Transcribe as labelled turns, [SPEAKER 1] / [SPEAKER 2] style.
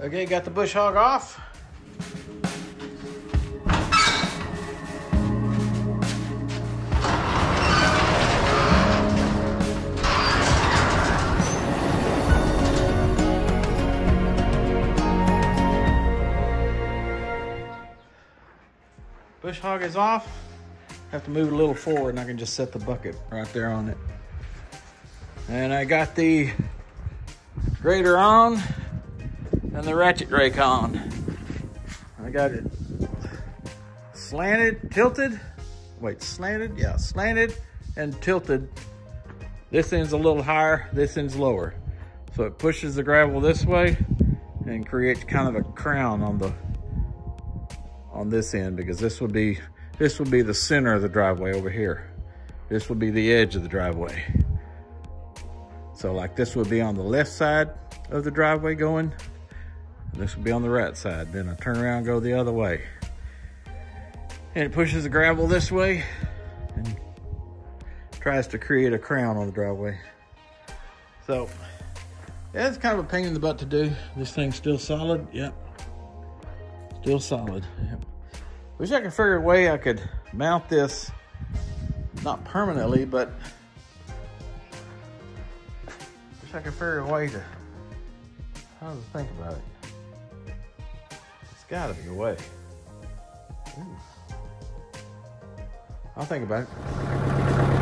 [SPEAKER 1] Okay, got the bush hog off. Bush hog is off. Have to move it a little forward and I can just set the bucket right there on it. And I got the grader on and the ratchet rake on. I got it slanted, tilted. Wait, slanted? Yeah, slanted and tilted. This end's a little higher, this end's lower. So it pushes the gravel this way and creates kind of a crown on this end, because this would be the center of the driveway over here. This would be the edge of the driveway. So like this would be on the left side of the driveway going, and this would be on the right side. Then I turn around and go the other way. And it pushes the gravel this way and tries to create a crown on the driveway. So yeah, it's kind of a pain in the butt to do. This thing's still solid, yep. Still solid. Yep. Wish I could figure a way I could mount this, not permanently, but wish I could figure a way to, how to think about it. It's gotta be a way. Ooh. I'll think about it.